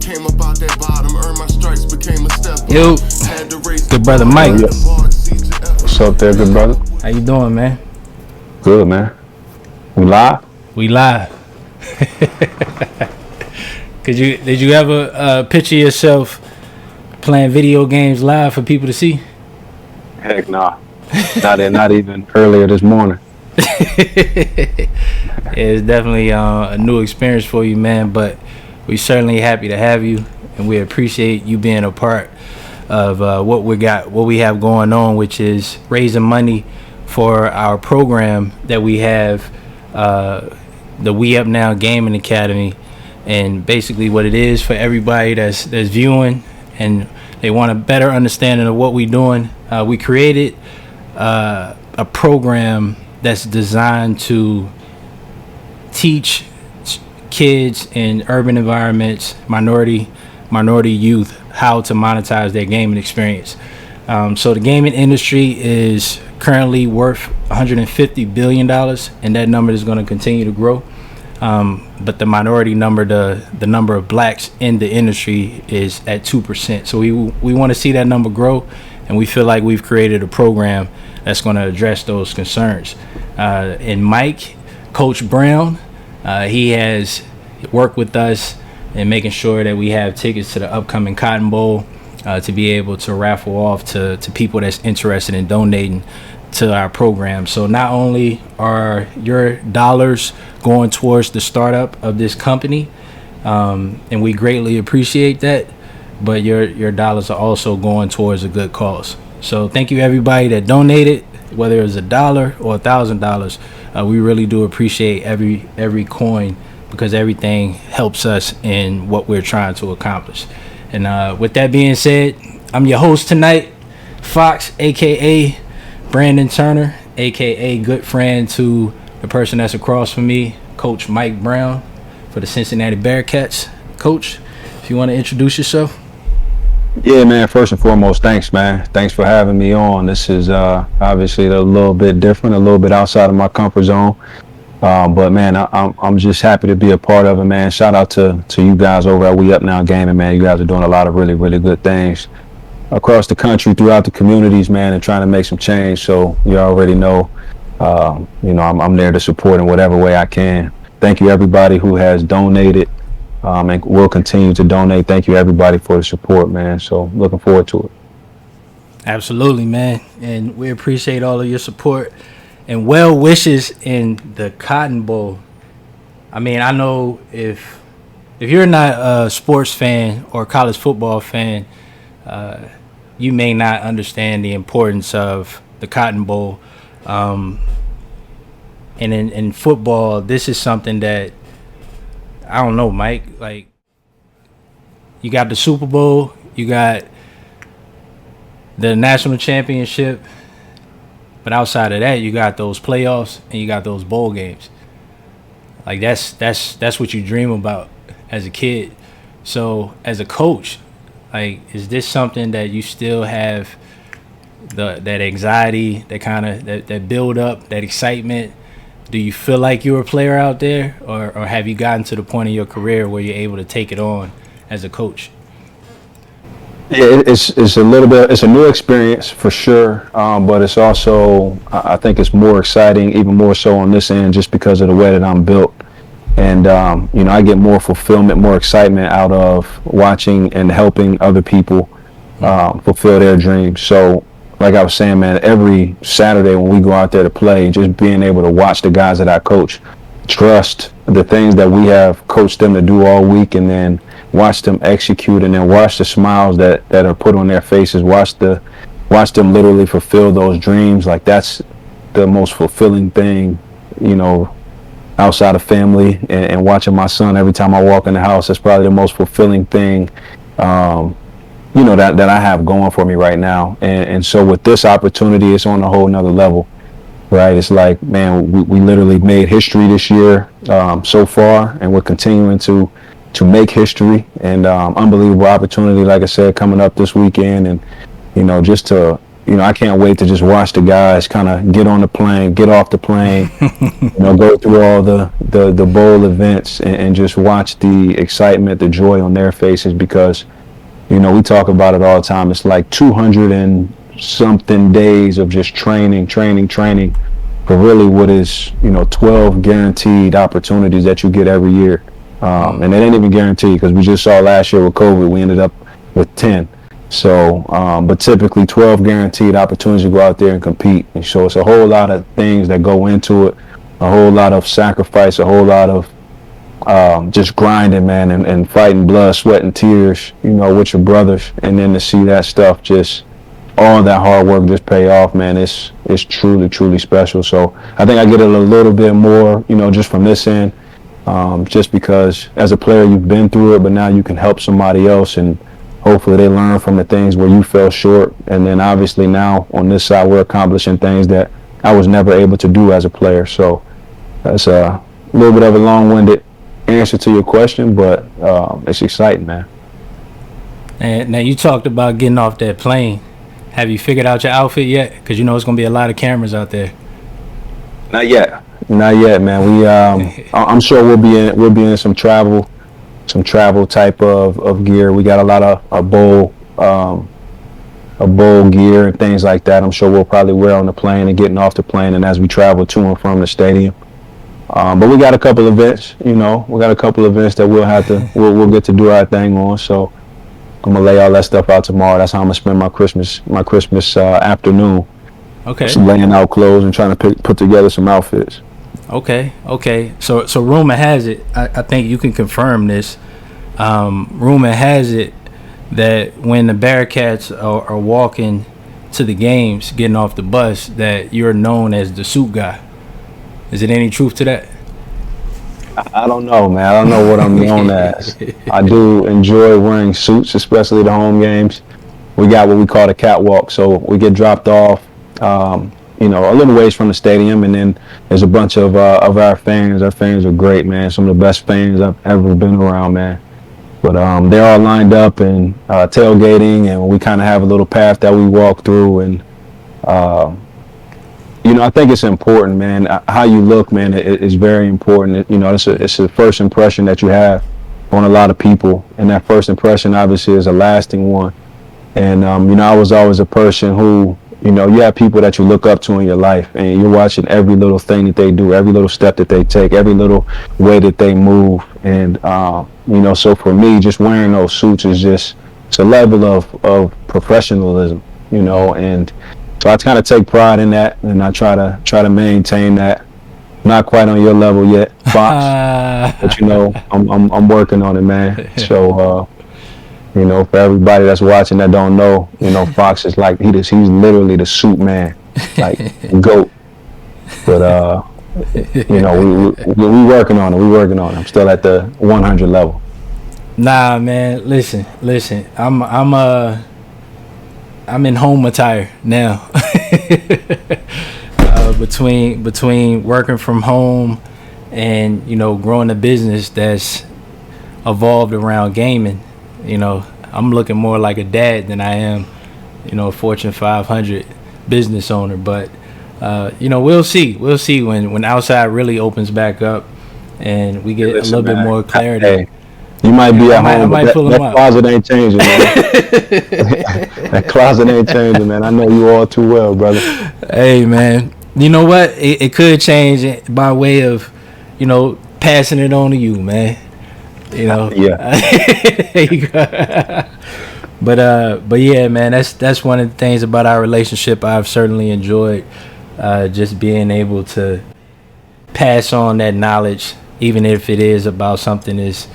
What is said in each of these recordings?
Came up out that bottom, earned my stripes, became a step. Yo, good brother Mike. What's up there, good brother? How you doing, man? Good, man. We live? We live. Did you ever picture yourself playing video games live for people to see? Heck nah. Not even earlier this morning. It's definitely a new experience for you, man, but we're certainly happy to have you, and we appreciate you being a part of what we have going on, which is raising money for our program that we have, the We Up Now Gaming Academy. And basically what it is for everybody that's viewing and they want a better understanding of what we're doing, we created a program that's designed to teach kids in urban environments, minority youth, how to monetize their gaming experience. So the gaming industry is currently worth $150 billion, and that number is going to continue to grow. But the minority number, the number of blacks in the industry is at 2%. So we want to see that number grow, and we feel like we've created a program that's going to address those concerns. And Mike, Coach Brown, he has worked with us in making sure that we have tickets to the upcoming Cotton Bowl to be able to raffle off to people that's interested in donating to our program. So not only are your dollars going towards the startup of this company, and we greatly appreciate that, but your dollars are also going towards a good cause. So thank you everybody that donated, whether it's $1 or $1,000. We really do appreciate every coin, because everything helps us in what we're trying to accomplish. And with that being said, I'm your host tonight, Fox, aka Brandon Turner, aka good friend to the person that's across from me, Coach Mike Brown for the Cincinnati Bearcats. Coach, if you want to introduce yourself. Yeah, man, first and foremost, thanks, man. Thanks for having me on. This is obviously a little bit different, a little bit outside of my comfort zone. But man, I'm just happy to be a part of it, man. Shout out to you guys over at We Up Now Gaming, man. You guys are doing a lot of really, really good things across the country, throughout the communities, man, and trying to make some change. So you already know, I'm there to support in whatever way I can. Thank you everybody who has donated, and will continue to donate. Thank you everybody for the support, man. So looking forward to it. Absolutely, man. And we appreciate all of your support and well wishes in the Cotton Bowl. I mean, I know if you're not a sports fan or college football fan, you may not understand the importance of the Cotton Bowl. And in football, this is something that, I don't know, Mike, like, you got the Super Bowl, you got the national championship, but outside of that, you got those playoffs and you got those bowl games. Like, that's what you dream about as a kid. So as a coach, like, is this something that you still have that anxiety, that kind of that build up, that excitement? Do you feel like you're a player out there, or have you gotten to the point in your career where you're able to take it on as a coach? Yeah, it's a little bit. It's a new experience for sure, but it's also, I think it's more exciting, even more so on this end, just because of the way that I'm built. And I get more fulfillment, more excitement out of watching and helping other people fulfill their dreams. So, like I was saying, man, every Saturday when we go out there to play, just being able to watch the guys that I coach, trust the things that we have coached them to do all week, and then watch them execute, and then watch the smiles that are put on their faces, watch them literally fulfill those dreams. Like, that's the most fulfilling thing, outside of family, and watching my son every time I walk in the house. That's probably the most fulfilling thing, that I have going for me right now. And so with this opportunity, it's on a whole nother level, right? It's like, man, we literally made history this year so far, and we're continuing to make history, and unbelievable opportunity, like I said, coming up this weekend. And just to I can't wait to just watch the guys kind of get on the plane, get off the plane, go through all the bowl events and just watch the excitement, the joy on their faces because, we talk about it all the time. It's like 200 and something days of just training for really what is, 12 guaranteed opportunities that you get every year. And it ain't even guaranteed because we just saw last year with COVID, we ended up with 10. So, but typically 12 guaranteed opportunities to go out there and compete. And so it's a whole lot of things that go into it, a whole lot of sacrifice, a whole lot of just grinding, man, and fighting blood, sweat, and tears, with your brothers. And then to see that stuff, just all that hard work just pay off, man, it's truly, truly special. So I think I get it a little bit more, just from this end, just because as a player you've been through it, but now you can help somebody else and hopefully they learn from the things where you fell short. And then obviously now on this side we're accomplishing things that I was never able to do as a player. So that's a little bit of a long-winded answer to your question, but it's exciting, man. And now you talked about getting off that plane. Have you figured out your outfit yet? Because it's going to be a lot of cameras out there. Not yet, man. We I'm sure we'll be in some travel type of gear. We got a lot of a bowl gear and things like that. I'm sure we'll probably wear on the plane and getting off the plane and as we travel to and from the stadium. But we got a couple events, we got a couple events that we'll get to do our thing on. So I'm gonna lay all that stuff out tomorrow. That's how I'm gonna spend my Christmas afternoon. Okay. Just laying out clothes and trying to put together some outfits. Okay. So rumor has it, I think you can confirm this. Rumor has it that when the Bearcats are walking to the games, getting off the bus, that you're known as the suit guy. Is it any truth to that? I don't know, man. I don't know what I'm known as. I do enjoy wearing suits, especially the home games. We got what we call the catwalk, so we get dropped off, a little ways from the stadium, and then there's a bunch of our fans. Our fans are great, man. Some of the best fans I've ever been around, man. But they're all lined up and tailgating, and we kind of have a little path that we walk through, and I think it's important, man. How you look, man, is very important. It's a first impression that you have on a lot of people, and that first impression obviously is a lasting one. And I was always a person who, you have people that you look up to in your life, and you're watching every little thing that they do, every little step that they take, every little way that they move. And so for me, just wearing those suits is it's a level of professionalism, and so I kind of take pride in that, and I try to maintain that. Not quite on your level yet, Fox, but I'm working on it, man. So for everybody that's watching that don't know, Fox is like he's literally the suit man, like GOAT. But we working on it. We working on it. I'm still at the 100 level. Nah, man. Listen. I'm in home attire now. Between working from home and growing a business that's evolved around gaming, I'm looking more like a dad than I am, a Fortune 500 business owner. But we'll see when outside really opens back up and we get a little bit more clarity. Hey. You might be at home, but that closet ain't changing, man. That closet ain't changing, man. I know you all too well, brother. Hey, man. You know what? It could change by way of, passing it on to you, man. Yeah. There you go. But yeah, man. That's one of the things about our relationship I've certainly enjoyed. Just being able to pass on that knowledge, even if it is about something as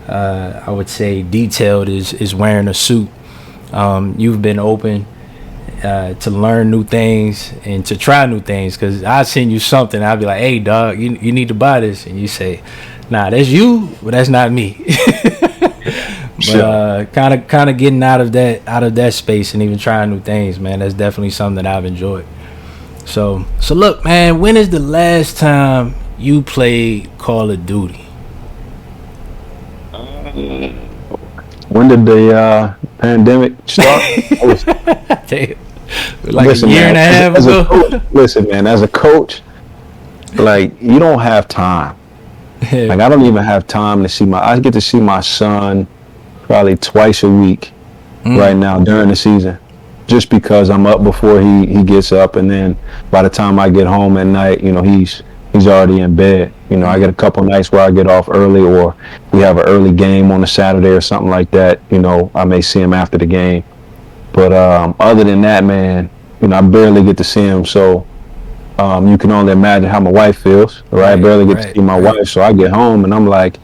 I would say detailed is wearing a suit. You've been open to learn new things and to try new things, because I send you something, I'll be like, hey dog, you need to buy this, and you say, nah, that's you, but that's not me. But kind of getting out of that space and even trying new things, man, that's definitely something that I've enjoyed. So look, man, when is the last time you played Call of Duty? When did the pandemic start? Like listen, a year man, and a half as a ago. coach, listen, man, as a coach, like you don't have time. Like I don't even have time to see I get to see my son probably twice a week right now during the season, just because I'm up before he gets up, and then by the time I get home at night, you know, he's already in bed. You know, I get a couple nights where I get off early, or we have an early game on a Saturday or something like that. You know, I may see him after the game, but other than that, man, you know, I barely get to see him. So you can only imagine how my wife feels, right? I barely get to see my wife, so I get home and I'm like,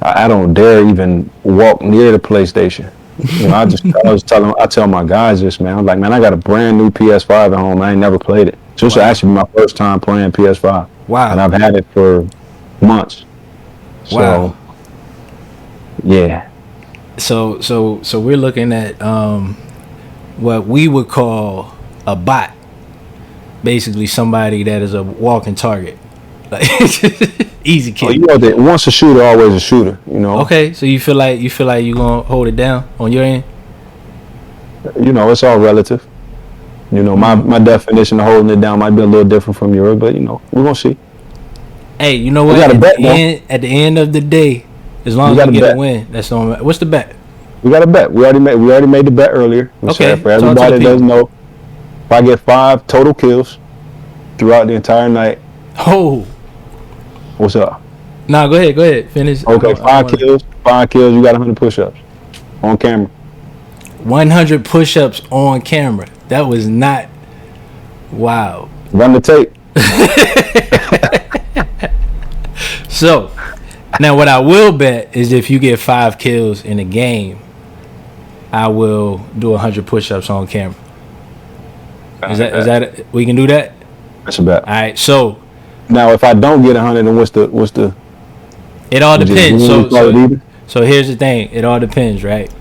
I don't dare even walk near the PlayStation. You know, I tell my guys this, man. I'm like, man, I got a brand new PS5 at home. I ain't never played it. So this will actually be my first time playing PS5. Wow. And I've had it for months. So, wow. Yeah. So we're looking at what we would call a bot. Basically somebody that is a walking target. Like easy kid. Oh, you know that once a shooter, always a shooter, you know. Okay, so you feel like you're gonna hold it down on your end? You know, it's all relative. You know, my definition of holding it down might be a little different from yours, but you know, we're gonna see. Hey, you know what? We got a bet, at the end of the day, as long as we get a win, that's the only. What's the bet? We got a bet. We already made the bet earlier. Okay. For everybody that doesn't know, if I get 5 total kills throughout the entire night. Oh. What's up? Nah, go ahead. Finish. Okay, 5 kills. 5 kills. You got 100 push-ups on camera. 100 push-ups on camera. That was not. Wow. Run the tape. So, now what I will bet is if you get 5 kills in a game, I will do 100 push-ups on camera. Is that we can do that? That's a bet. All right. So now, if I don't get 100, then what's the? It all depends. So here's the thing. It all depends, right?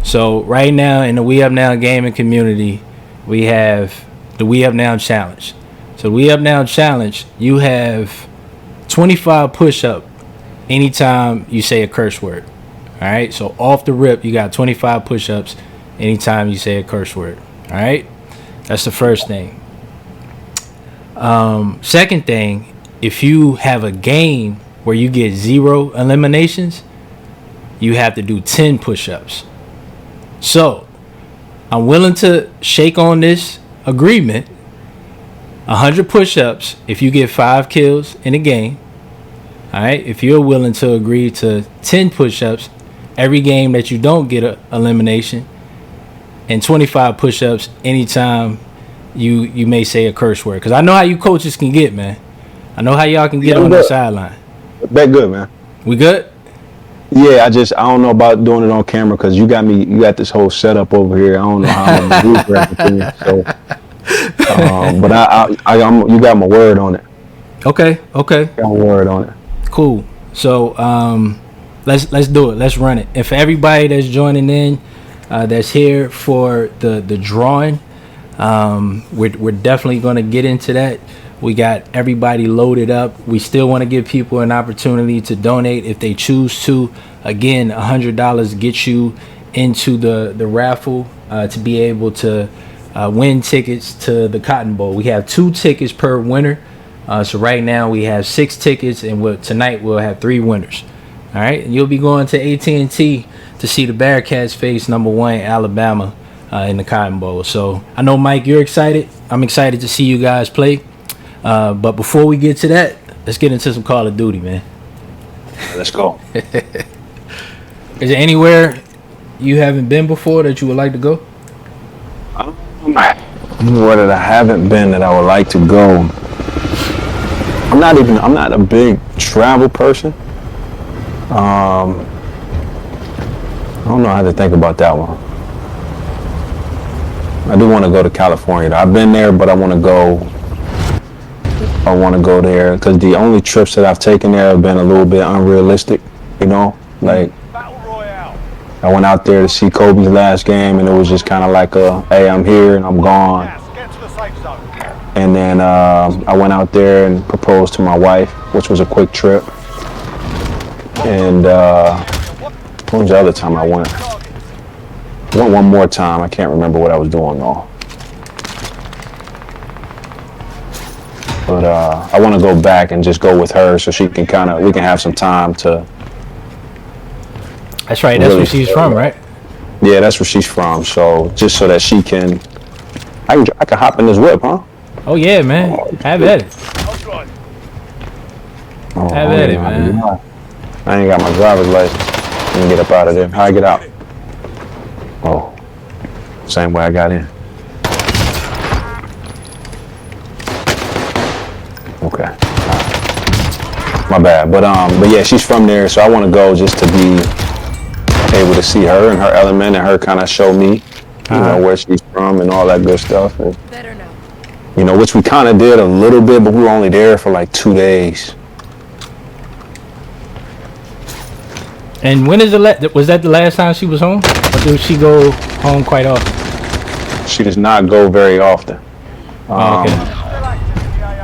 So right now in the We Up Now gaming community, we have the We Up Now challenge. So We Up Now challenge, you have 25 push-up anytime you say a curse word. All right. So off the rip, you got 25 push-ups anytime you say a curse word. All right. That's the first thing. Second thing, if you have a game where you get 0 eliminations, you have to do 10 push-ups. So I'm willing to shake on this agreement. 100 push-ups if you get 5 kills in a game. All right. If you're willing to agree to 10 push-ups every game that you don't get an elimination, and 25 push-ups anytime you may say a curse word. Because I know how you coaches can get, man. I know how y'all can get on the sideline. Bet good, man. We good? Yeah, I don't know about doing it on camera because you got this whole setup over here. I don't know how I'm gonna do for everything. So, but you got my word on it. Okay. Got my word on it. Cool. So let's do it. Let's run it. And for everybody that's joining in, that's here for the drawing, we're definitely going to get into that. We got everybody loaded up. We still want to give people an opportunity to donate if they choose to. Again, $100 gets you into the raffle to be able to win tickets to the Cotton Bowl. We have 2 tickets per winner. So right now we have 6 tickets, and tonight we'll have 3 winners. All right, and you'll be going to AT&T to see the Bearcats face #1 Alabama in the Cotton Bowl. So I know, Mike, you're excited. I'm excited to see you guys play. But before we get to that, let's get into some Call of Duty, man. Let's go. Is there anywhere you haven't been before that you would like to go? Where that I haven't been that I would like to go. I'm not a big travel person. I don't know how to think about that one. I do want to go to California. I've been there, but I want to go there because the only trips that I've taken there have been a little bit unrealistic, you know, like I went out there to see Kobe's last game and it was just kind of like hey, I'm here and I'm gone. And then I went out there and proposed to my wife, which was a quick trip. And when was the other time I went? I went one more time. I can't remember what I was doing though. But I want to go back and just go with her so she can we can have some time to. That's right. That's where she's from, right? Yeah, that's where she's from. So just so that she can, I can hop in this whip, huh? Oh yeah, man. Have at it. Oh, Have at it, man. I ain't got my driver's license. Let me get up out of there. How I get out? Oh, same way I got in. Okay. My bad. But yeah, she's from there, so I want to go just to be able to see her and her element and her kind of show me, you know, where she's from and all that good stuff. And, Better know. you know, which we kind of did a little bit, but we were only there for like 2 days. And when is was that the last time she was home? Or did she go home quite often? She does not go very often. Okay.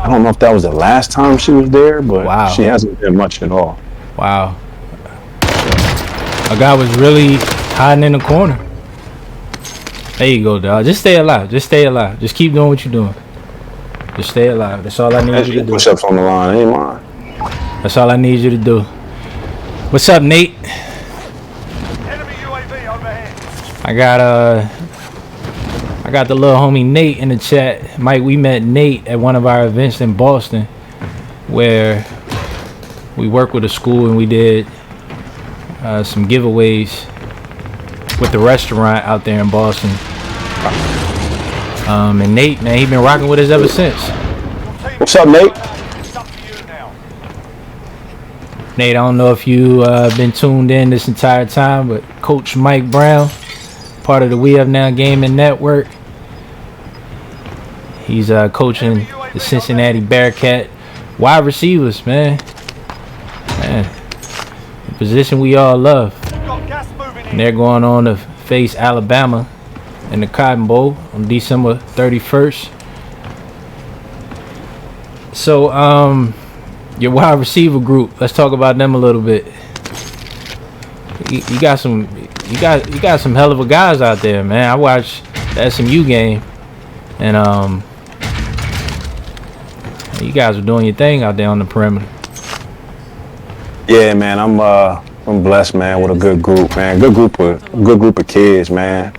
I don't know if that was the last time she was there, but Wow. she hasn't been much at all. Wow. A guy was really hiding in the corner. There you go, dog. Just stay alive. Just stay alive. Just keep doing what you're doing. Just stay alive. That's all I need you to do. Push-ups on the line, ain't mine. That's all I need you to do. What's up, Nate? Enemy UAV overhead. I got the little homie Nate in the chat. Mike, we met Nate at one of our events in Boston where we worked with a school and we did some giveaways with the restaurant out there in Boston. And Nate, man, he been rocking with us ever since. What's up, Nate? It's up to you now. Nate, I don't know if you been tuned in this entire time, but Coach Mike Brown, part of the We Have Now Gaming Network. He's coaching the Cincinnati Bearcat wide receivers, man. The position we all love. Got gas moving And in. they're going on to face Alabama in the Cotton Bowl on December 31st. So, your wide receiver group. Let's talk about them a little bit. You got some hell of a guys out there, man. I watched the SMU game, and you guys are doing your thing out there on the perimeter. Yeah, man, I'm blessed, man, with a good group, man. Good group of kids, man.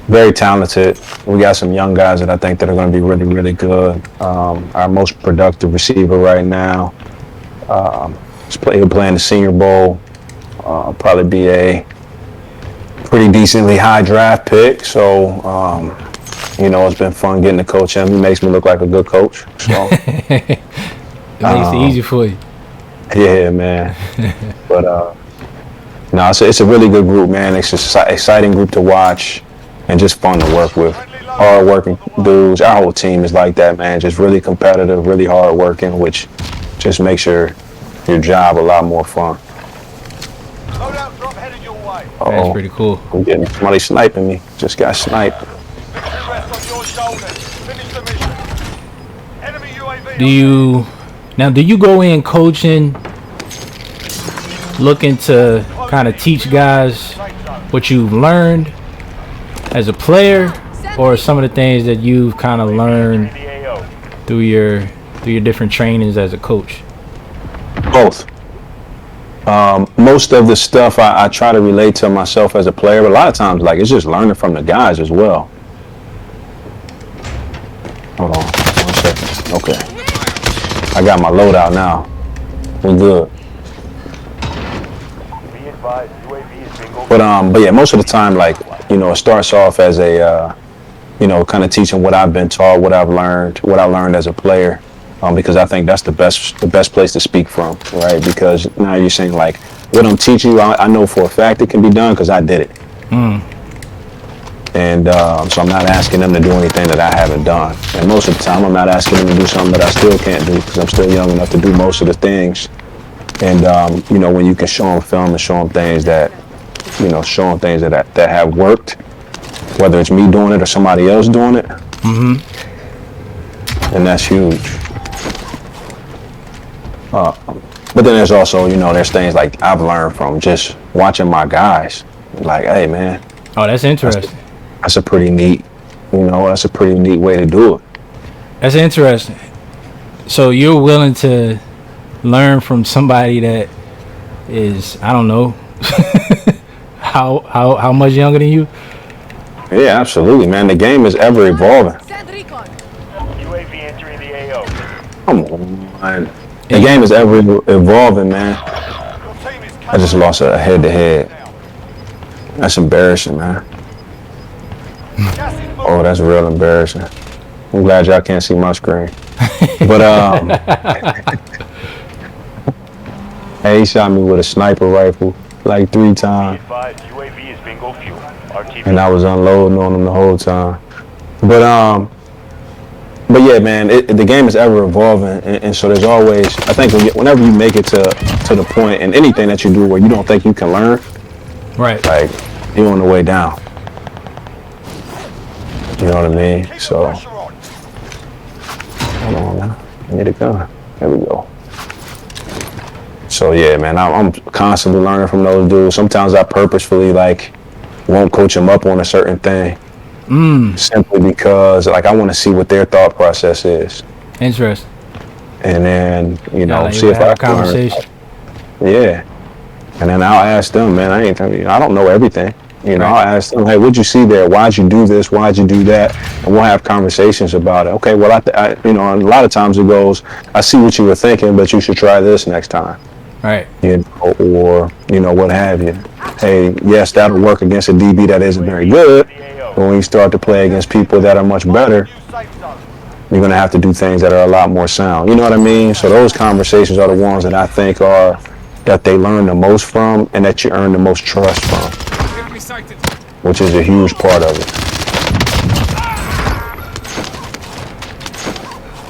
Very talented. We got some young guys that I think that are going to be really, really good. Our most productive receiver right now. He'll play in the Senior Bowl. Probably be a pretty decently high draft pick. So, you know, it's been fun getting to coach him. He makes me look like a good coach. So It makes it easy for you. yeah, man. But no, it's a really good group, man. It's just an exciting group to watch and just fun to work with. Hard working dudes. Our whole team is like that, man. Just really competitive, really hard working, which just makes your job a lot more fun. Loadout drop headed your way. That's pretty cool. I'm getting somebody sniping me. Just got sniped. Victory rests on your shoulders. Finish the mission. Enemy UAV. Do you go in coaching, looking to kind of teach guys what you've learned as a player, or some of the things that you've kind of learned through your different trainings as a coach? Both. Most of the stuff I try to relate to myself as a player, but a lot of times, like, it's just learning from the guys as well. Hold on 1 second. Okay. I got my loadout now. We're good. Be advised, UAV is being But yeah, most of the time, like, you know, it starts off as a, you know, kind of teaching what I've been taught, what I learned as a player, because I think that's the best place to speak from, right? Because now you're saying, like, what I'm teaching you, I know for a fact it can be done because I did it. And so I'm not asking them to do anything that I haven't done. And most of the time, I'm not asking them to do something that I still can't do because I'm still young enough to do most of the things. And, you know, when you can show them film and show them things that, you know, show them things that have worked, whether it's me doing it or somebody else doing it, and that's huge. But then there's also, you know, there's things like I've learned from just watching my guys. Like, hey, man. Oh, that's interesting. That's a pretty neat, you know, that's a pretty neat way to do it. That's interesting. So you're willing to learn from somebody that is, I don't know, how much younger than you? Yeah, absolutely, man. The game is ever evolving. Send recon. UAV entering the AO. Come on, man. The game is ever evolving, man. Your team is I just lost a head-to-head. That's embarrassing, man. Gas is moving. Oh, that's real embarrassing. I'm glad y'all can't see my screen. But hey, he shot me with a sniper rifle like 3 times, Advised UAV is bingo fuel. RTV. and I was unloading on him the whole time. But yeah, man, the game is ever evolving, and so there's always, I think, whenever you make it to the point in anything that you do where you don't think you can learn, Right. like you're on the way down. You know what I mean? Keep the So pressure on. hold on, man. I need a gun. There we go. So yeah, man, I'm constantly learning from those dudes. Sometimes I purposefully won't coach them up on a certain thing, simply because I want to see what their thought process is, Interesting. and then see if have I a can learn. conversation. Yeah, and then I'll ask them, man. I don't know everything. Right. I'll ask them, hey, what'd you see there? Why'd you do this? Why'd you do that? And we'll have conversations about it. Okay, well, and a lot of times it goes, I see what you were thinking, but you should try this next time. Right. Or what have you. Hey, yes, that'll work against a DB that isn't very good, but when you start to play against people that are much better, New safe zone. you're going to have to do things that are a lot more sound. You know what I mean? So those conversations are the ones that I think are that they learn the most from and that you earn the most trust from, which is a huge part of it.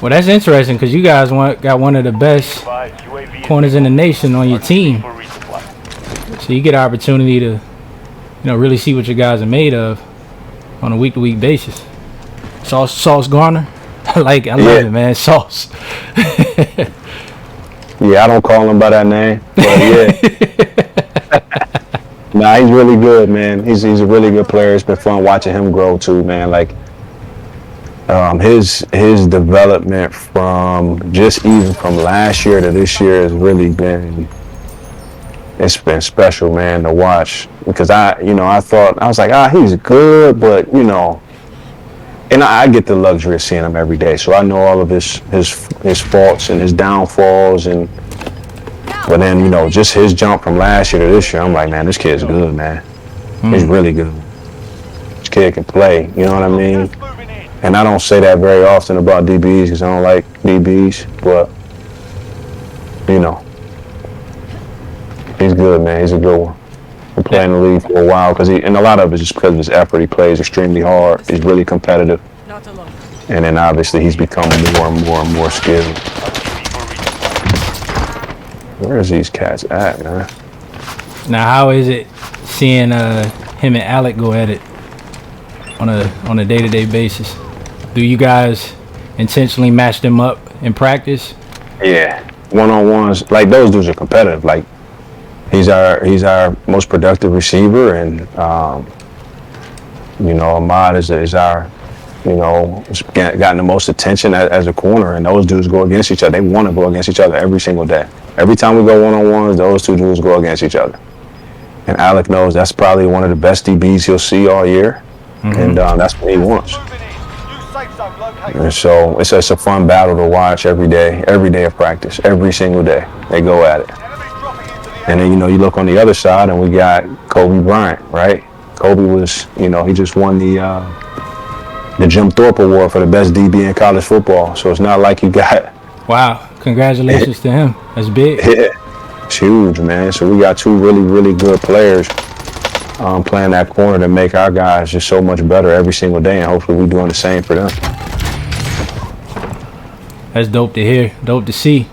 Well, that's interesting because you guys got one of the best Advised UAV is corners in the nation on your RTV team, for resupply. so you get an opportunity to, really see what your guys are made of on a week-to-week basis. Sauce Garner, I love it, man. Sauce. Yeah, I don't call him by that name, but yeah. Nah, he's really good, man. He's a really good player. It's been fun watching him grow too, man. His development from from last year to this year has really been special, man, to watch. Because I was like, he's good, but and I get the luxury of seeing him every day, so I know all of his faults and his downfalls, but then just his jump from last year to this year, I'm like, man, this kid's good, man. He's really good. This kid can play, you know what I mean? Gas moving in. And I don't say that very often about DBs because I don't like DBs, but he's good, man. He's a good one. Been playing the league for a while and a lot of it is just because of his effort. He plays extremely hard. He's really competitive, Not alone. and then obviously he's become more and more and more skilled. RTV for resupply. Where's these cats at, man? Now, how is it seeing him and Alec go at it on a day-to-day basis? Do you guys intentionally match them up in practice? Yeah, one-on-ones. Like those dudes are competitive. Like he's our most productive receiver, and Ahmad is our has gotten the most attention as a corner, and those dudes go against each other. They want to go against each other every single day. Every time we go one-on-ones, those two dudes go against each other. And Alec knows that's probably one of the best DBs he'll see all year, and that's what he wants. Moving in. New safe zone located. And so it's a fun battle to watch every day of practice, every single day. They go at it. Enemies dropping into the And then, you look on the other side and we got Kobe Bryant, right? Kobe was, he just won the Jim Thorpe Award for the best DB in college football. So it's not like you got... Wow, congratulations to him. That's big. It's huge, man. So we got two really, really good players playing that corner to make our guys just so much better every single day. And hopefully we're doing the same for them. That's dope to hear. Dope to see.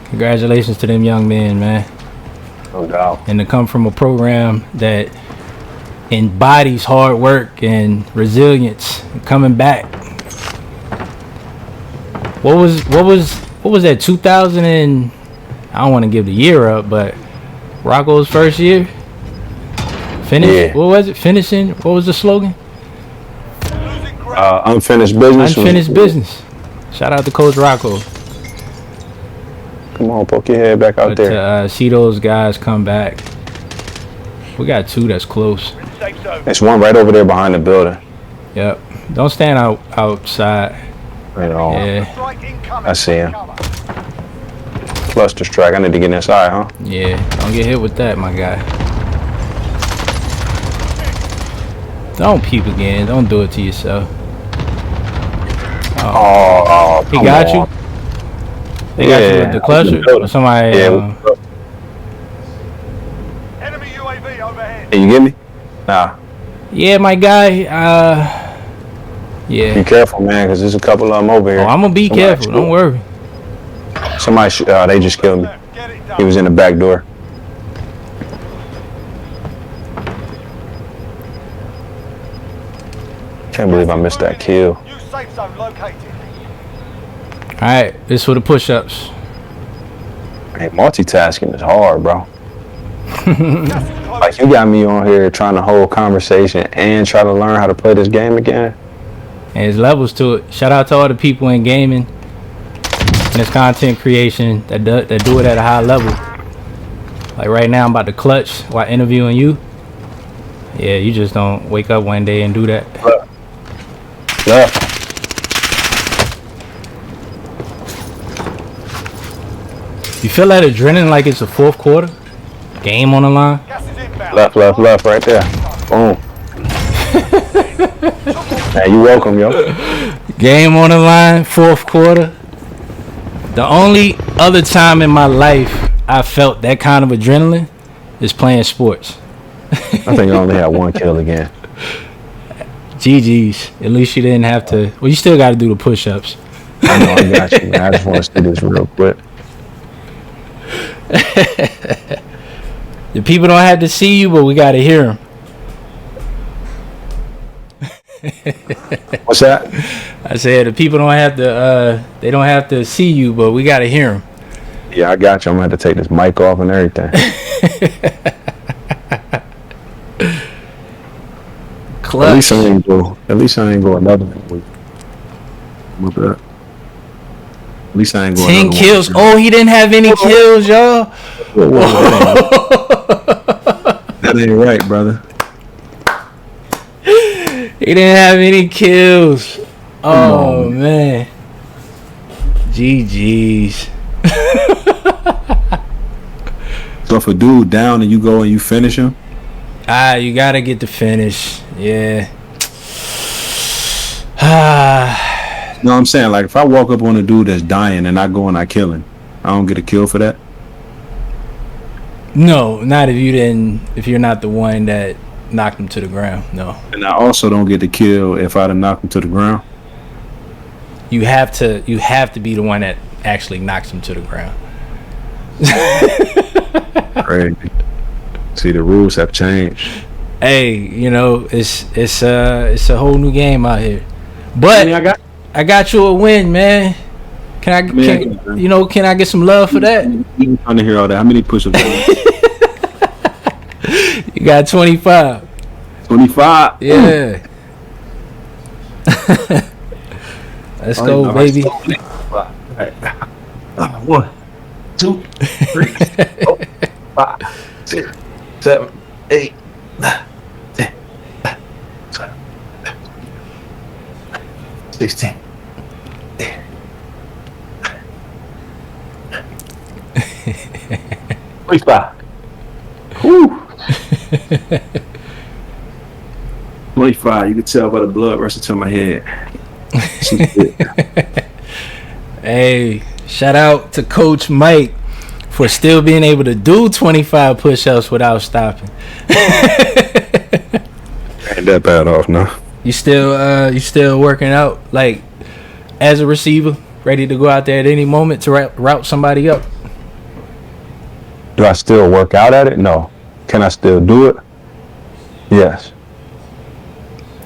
Congratulations to them young men, man. No doubt. And to come from a program that embodies hard work and resilience and coming back. What was that 2000 and I don't want to give the year up, but Rocco's first year? Yeah. What was it? Finishing? What was the slogan? losing ground. Unfinished business. Unfinished business. Shout out to Coach Rocco. Come on, poke your head back out there. To see those guys come back. We got 2 that's close. Safe zone. There's one right over there behind the building. Yep. Don't stand outside. Right on. Yeah. Strike incoming. I see him. Cover. Cluster strike. I need to get inside, huh? Yeah. Don't get hit with that, my guy. Don't peep again. Don't do it to yourself. Oh, He come got on. you? They got you with the cluster? Or somebody... Yeah. Enemy UAV overhead. Hey, you get me? Nah. Yeah, my guy. Be Yeah. careful, man, because there's a couple of them over here. Oh, I'm gonna be careful. Don't worry. Somebody, they just killed me. Get it done. He was in the back door. Can't believe I missed that kill. New safe zone located. All right, this for the push-ups. Hey, multitasking is hard, bro. Gas is close. Like, you got me on here trying to hold conversation and try to learn how to play this game again. And there's levels to it. Shout out to all the people in gaming and this content creation that do it at a high level. Like right now, I'm about to clutch while interviewing you. Yeah, you just don't wake up one day and do that. Left. You feel that adrenaline like it's the 4th quarter? Game on the line? Gas is inbound. Left, right there. Boom. Hey, you welcome, yo. Game on the line, 4th quarter. The only other time in my life I felt that kind of adrenaline is playing sports. I think I only had 1 kill again. GG's. At least you didn't have to. Well, you still got to do the push-ups. I know, I got you, man. I just want to see this real quick. The people don't have to see you, but we got to hear them. What's that? I said the people don't have to. They don't have to see you, but we got to hear them. Yeah, I got you. I'm going to have to take this mic off and everything. Clutch. At least I ain't go another week. What's that? At least I ain't go 10 another kills. one. Oh, he didn't have any kills, y'all. Whoa, that ain't right, brother. He didn't have any kills. Oh, man. GG's. So if a dude down and you go and you finish him? You got to get the finish. Yeah. No, I'm saying, like, if I walk up on a dude that's dying and I go and I kill him, I don't get a kill for that? No, not if you didn't. If you're not the one that knocked him to the ground. No. And I also don't get the kill if I'd have knocked him to the ground? You have to be the one that actually knocks him to the ground. Crazy. See, the rules have changed. Hey, you know, it's a whole new game out here. But I got you a win, man. Can I get some love for that? I'm trying to hear all that. How many push-ups? You got 25. 25. Yeah. Let's go, baby. 1, 2, 3, 4, 5, 6, 7, 8, 9, 10, 12, 16. 25. Whew. 25. You can tell by the blood rushing to my head. Hey, shout out to Coach Mike for still being able to do 25 push-ups without stopping. Ain't that bad off now. You still working out like as a receiver, ready to go out there at any moment to route somebody up? Do I still work out at it? No. Can I still do it? Yes.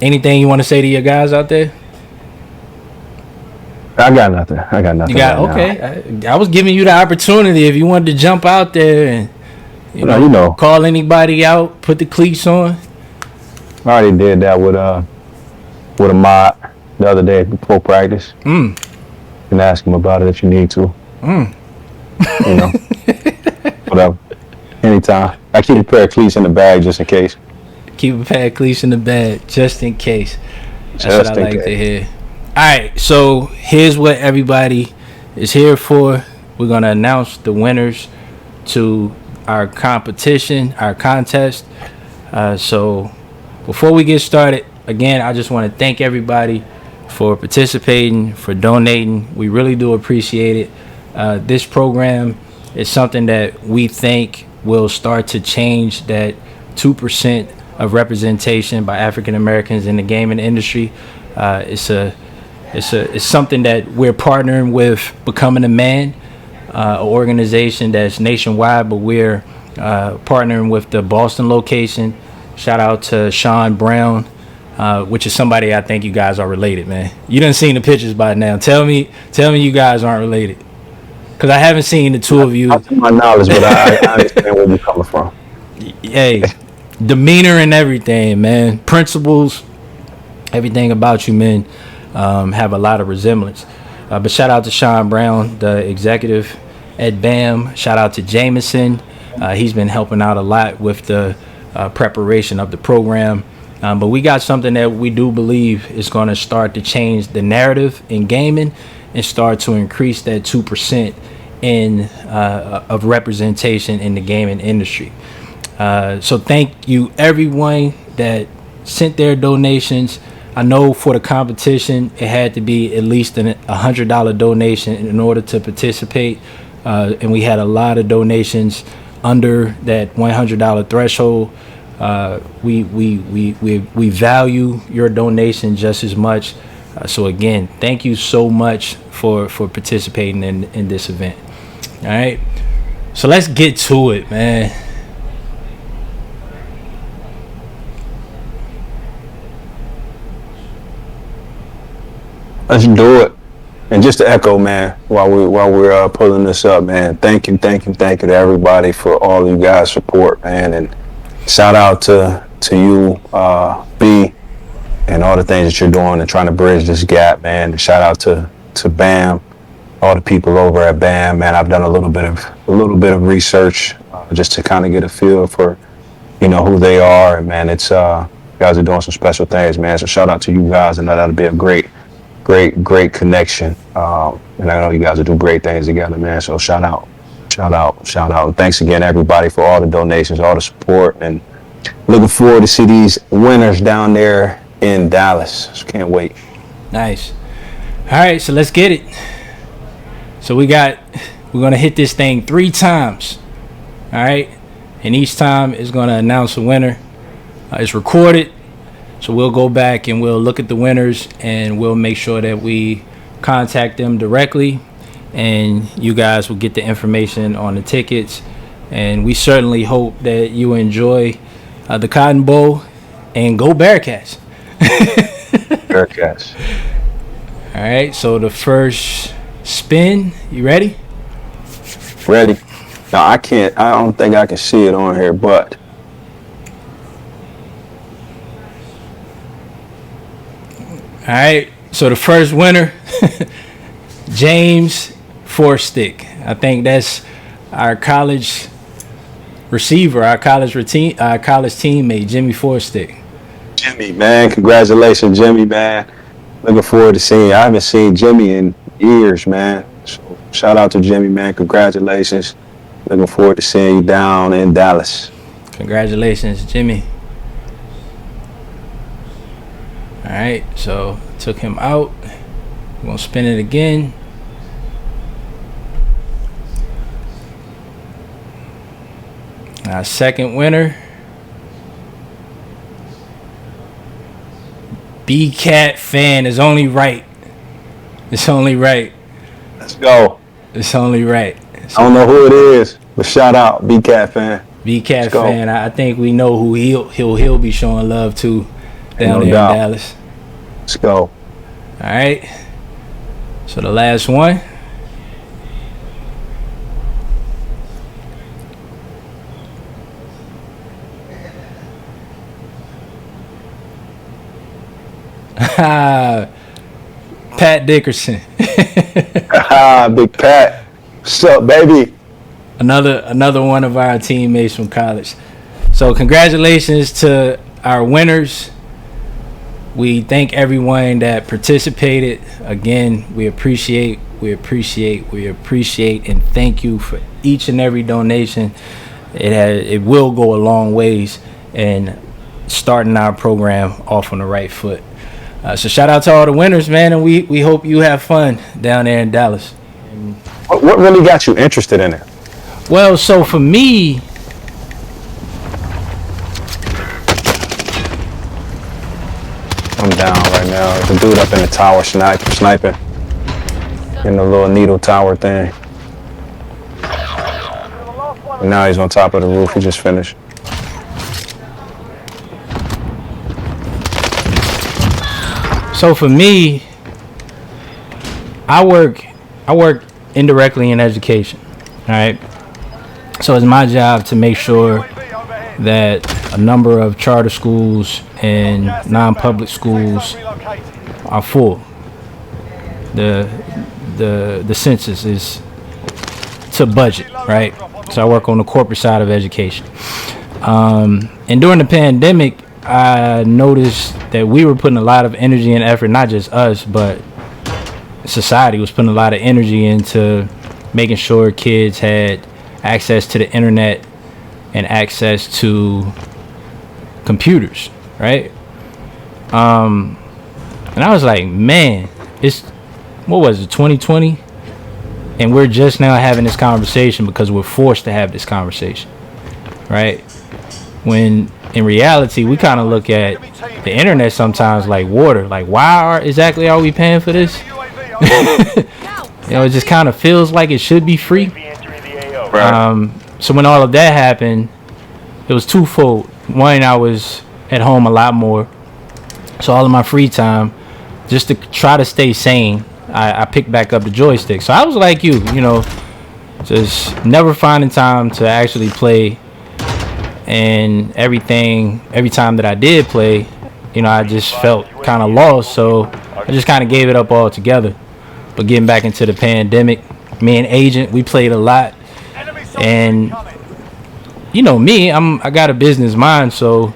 Anything you want to say to your guys out there? I got nothing. You got right okay. I was giving you the opportunity if you wanted to jump out there and you know call anybody out, put the cleats on. I already did that with a mod the other day before practice. can ask him about it if you need to. You know, whatever. Anytime. I keep a pair of cleats in the bag just in case. Keep a pair of cleats in the bag just in case. That's Just what I in like case. to hear. All right, so here's what everybody is here for. We're gonna announce the winners to our competition, our contest. So before we get started, again, I just want to thank everybody for participating, for donating. We really do appreciate it. This program is something that we think will start to change that 2% of representation by African Americans in the gaming industry. It's something that we're partnering with Becoming a Man, an organization that's nationwide, but we're partnering with the Boston location. Shout out to Sean Brown, which is somebody I think you guys are related, man. You done seen the pictures by now. Tell me you guys aren't related, because I haven't seen the two of you. Not to my knowledge, but I understand where you're coming from. Hey, demeanor and everything, man. Principles, everything about you, men, have a lot of resemblance. But shout out to Sean Brown, the executive at BAM. Shout out to Jameson. He's been helping out a lot with the preparation of the program. But we got something that we do believe is going to start to change the narrative in gaming and start to increase that 2% of representation in the gaming industry. So thank you everyone that sent their donations. I know for the competition it had to be at least a $100 donation in order to participate, and we had a lot of donations under that $100 threshold. We value your donation just as much. So again, thank you so much for participating in this event. All right, so let's get to it, man. Let's do it. And just to echo, man, while we're pulling this up, man, thank you to everybody for all you guys' support, man, and shout out to you, B, and all the things that you're doing and trying to bridge this gap, man. And shout out to BAM, all the people over at BAM, man. I've done a little bit of research just to kind of get a feel for, who they are, and man, it's you guys are doing some special things, man. So shout out to you guys, and that'll be a great connection. And I know you guys will do great things together, man. So shout out. And thanks again, everybody, for all the donations, all the support, and looking forward to see these winners down there in Dallas. Just can't wait. Nice. All right, so let's get it. So we're gonna hit this thing 3 times. All right, and each time is gonna announce a winner. It's recorded. So we'll go back and we'll look at the winners and we'll make sure that we contact them directly, and you guys will get the information on the tickets. And we certainly hope that you enjoy the Cotton Bowl, and go Bearcats. Bearcats. All right, so the first spin, you ready? Ready? Now I don't think I can see it on here, but all right, so the first winner, James Forstick. I think that's our college receiver, our college teammate, Jimmy Forstick. Jimmy, man, congratulations, Jimmy, man. Looking forward to seeing you. I haven't seen Jimmy in years, man. So shout out to Jimmy, man. Congratulations. Looking forward to seeing you down in Dallas. Congratulations, Jimmy. All right, so took him out. We're gonna spin it again. Our second winner, B-Cat fan, is only right. It's only right. Let's go. It's only right. I don't know who it is, but shout out, B-Cat fan. B-Cat fan, I think we know who he'll be showing love to down there in Dallas. Let's go. All right. So the last one. Pat Dickerson. Big Pat. What's up, baby? Another one of our teammates from college. So congratulations to our winners. We thank everyone that participated. Again, we appreciate, and thank you for each and every donation. It will go a long ways in starting our program off on the right foot. So shout out to all the winners, man, and we hope you have fun down there in Dallas. What really got you interested in it? Well, so for me, I'm down right now. There's a dude up in the tower sniping. In the little needle tower thing. And now he's on top of the roof. He just finished. So for me, I work indirectly in education. All right. So it's my job to make sure that a number of charter schools and non-public schools are full. The census is to budget, right? So I work on the corporate side of education. And during the pandemic, I noticed that we were putting a lot of energy and effort, not just us, but society was putting a lot of energy into making sure kids had access to the internet and access to computers, right? And I was like, man, what was it, 2020? And we're just now having this conversation because we're forced to have this conversation, right? When in reality, we kind of look at the internet sometimes like water. Like, why exactly are we paying for this? It just kind of feels like it should be free. So when all of that happened, it was twofold. One, I was at home a lot more. So all of my free time, just to try to stay sane, I picked back up the joystick. So I was like you, just never finding time to actually play. And every time that I did play, I just felt kind of lost. So I just kind of gave it up altogether. But getting back into the pandemic, me and Agent, we played a lot. And me, I got a business mind, so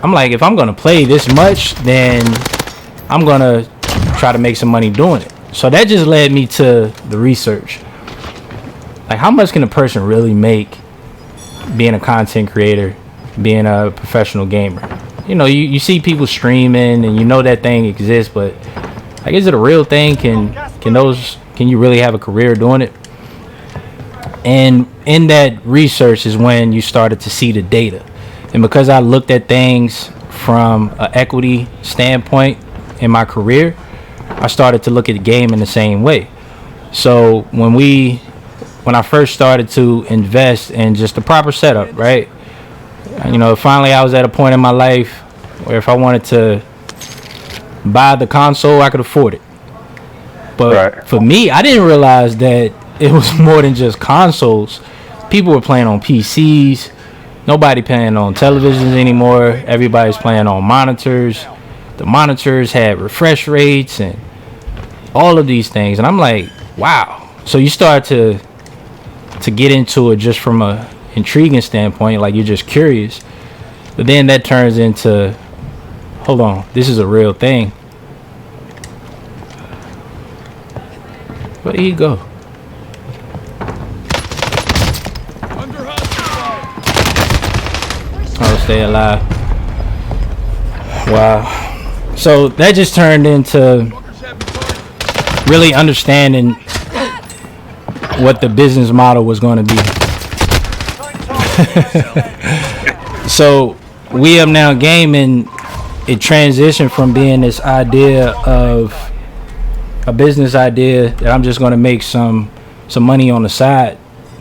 I'm like, if I'm gonna play this much, then I'm gonna try to make some money doing it. So that just led me to the research. Like, how much can a person really make being a content creator, being a professional gamer? You see people streaming and that thing exists, but like, is it a real thing? Can you really have a career doing it? And in that research is when you started to see the data. And because I looked at things from an equity standpoint in my career, I started to look at the game in the same way. So when I first started to invest in just the proper setup, right? Finally I was at a point in my life where if I wanted to buy the console, I could afford it. But for me, I didn't realize that it was more than just consoles. People were playing on PCs. Nobody playing on televisions anymore. Everybody's playing on monitors. The monitors had refresh rates and all of these things. And I'm like, wow. So you start to get into it just from a intriguing standpoint, like you're just curious. But then that turns into, hold on, this is a real thing. Where did he go? Oh, stay alive. Wow. So that just turned into really understanding what the business model was going to be. So We Up Now Gaming, it transitioned from being this idea of a business idea that I'm just going to make some money on the side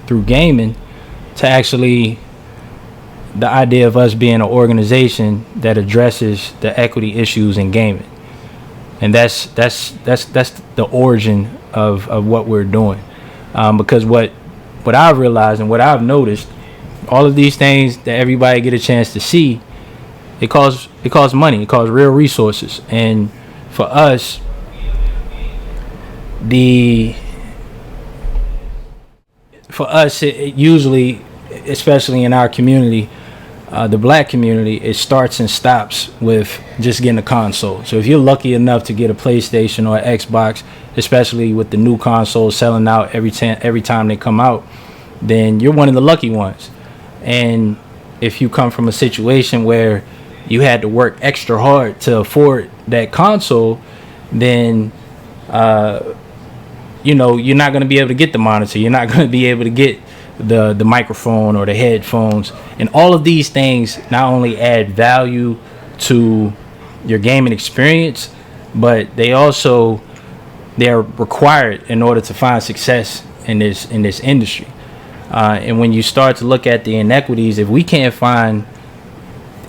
through gaming, to actually the idea of us being an organization that addresses the equity issues in gaming. And that's the origin of what we're doing. Because what I've realized and what I've noticed, all of these things that everybody get a chance to see, it costs money, it costs real resources. And for us, for us, it usually, especially in our community, the black community, it starts and stops with just getting a console. So if you're lucky enough to get a PlayStation or an Xbox, especially with the new consoles selling out every time they come out, then you're one of the lucky ones. And if you come from a situation where you had to work extra hard to afford that console, then you're not going to be able to get the monitor. You're not going to be able to get the microphone or the headphones. And all of these things not only add value to your gaming experience, but they're required in order to find success in this industry. And when you start to look at the inequities, if we can't find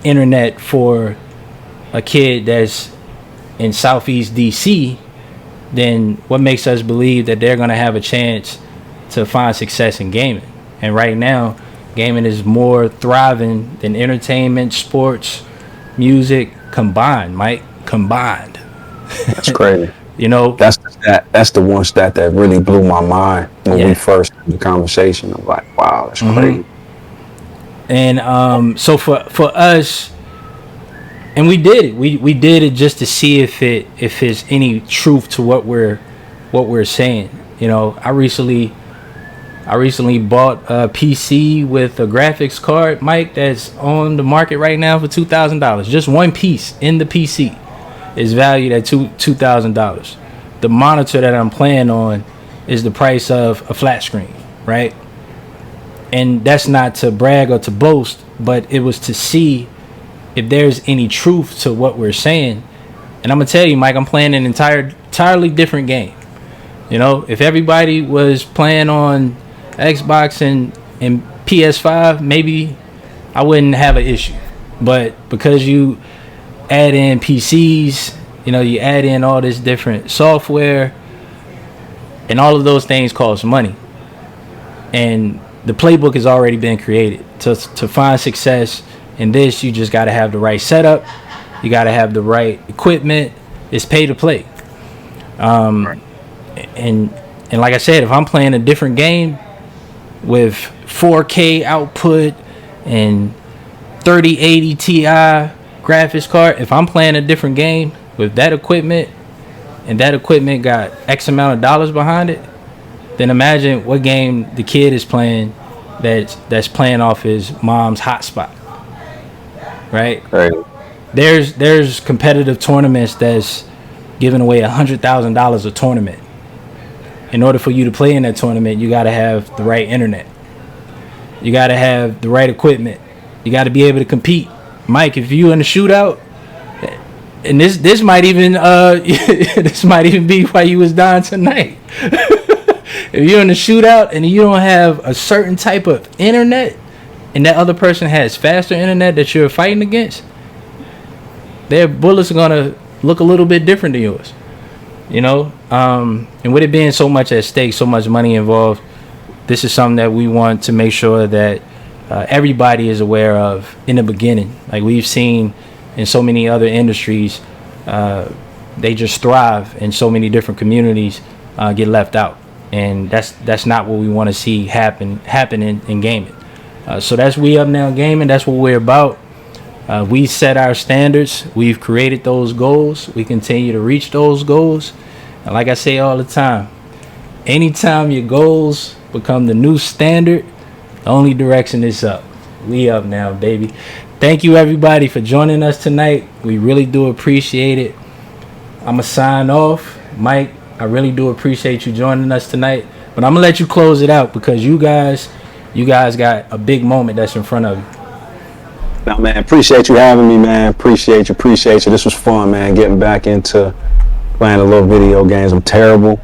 internet for a kid that's in Southeast DC, then what makes us believe that they're going to have a chance to find success in gaming? And right now, gaming is more thriving than entertainment, sports, music combined, Mike. Combined. That's crazy. That's the one stat that really blew my mind when we first had the conversation. I'm like, wow, that's crazy. And so for us, and we did it. We did it just to see if there's any truth to what we're saying. I recently bought a PC with a graphics card, Mike, that's on the market right now for $2,000. Just one piece in the PC is valued at $2,000. The monitor that I'm playing on is the price of a flat screen, right? And that's not to brag or to boast, but it was to see if there's any truth to what we're saying. And I'm gonna tell you, Mike, I'm playing an entirely different game. If everybody was playing on Xbox and PS5, maybe I wouldn't have an issue. But because you add in PCs, you add in all this different software, and all of those things cost money. And the playbook has already been created. To find success in this, you just got to have the right setup. You got to have the right equipment. It's pay to play. And like I said, if I'm playing a different game with 4K output and 3080 Ti graphics card, if I'm playing a different game with that equipment, and that equipment got X amount of dollars behind it, then imagine what game the kid is playing that's playing off his mom's hotspot, right? There's competitive tournaments that's giving away $100,000 a tournament. In order for you to play in that tournament, you got to have the right internet. You got to have the right equipment. You got to be able to compete. Mike, if you in a shootout, and this might even this might even be why you was dying tonight. If you're in a shootout and you don't have a certain type of internet, and that other person has faster internet that you're fighting against, their bullets are gonna look a little bit different than yours. And with it being so much at stake, so much money involved, this is something that we want to make sure that everybody is aware of in the beginning. Like we've seen in so many other industries, they just thrive, and so many different communities get left out, and that's not what we want to see happen in gaming. So that's We Up Now Gaming. That's what we're about. We set our standards. We've created those goals. We continue to reach those goals. And like I say all the time, anytime your goals become the new standard, the only direction is up. We up now, baby. Thank you, everybody, for joining us tonight. We really do appreciate it. I'm going to sign off. Mike, I really do appreciate you joining us tonight. But I'm going to let you close it out because you guys got a big moment that's in front of you. No, man, appreciate you having me, man. Appreciate you. This was fun, man, getting back into playing a little video games. I'm terrible,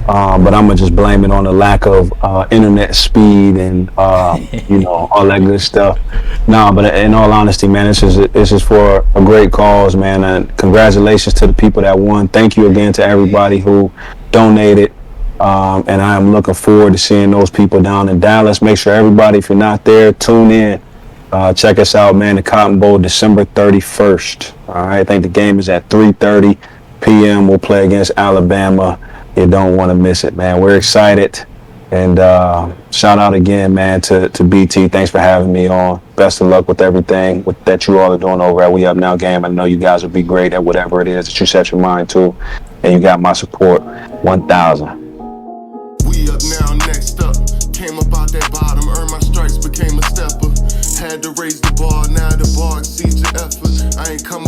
but I'm going to just blame it on the lack of internet speed and, all that good stuff. No, but in all honesty, man, this is for a great cause, man, and congratulations to the people that won. Thank you again to everybody who donated, and I am looking forward to seeing those people down in Dallas. Make sure everybody, if you're not there, tune in. Check us out, man. The Cotton Bowl, December 31st. All right, I think the game is at 3:30 p.m. We'll play against Alabama. you don't want to miss it, man. We're excited. And shout out again, man, to BT. Thanks for having me on. Best of luck with everything that you all are doing over at We Up Now Game. I know you guys will be great at whatever it is that you set your mind to. And you got my support. 1,000. We up now, next up. Came up out that bottom, earned my stripes, became a stepper. Had to raise the bar, now the bar exceeds your effort. I ain't come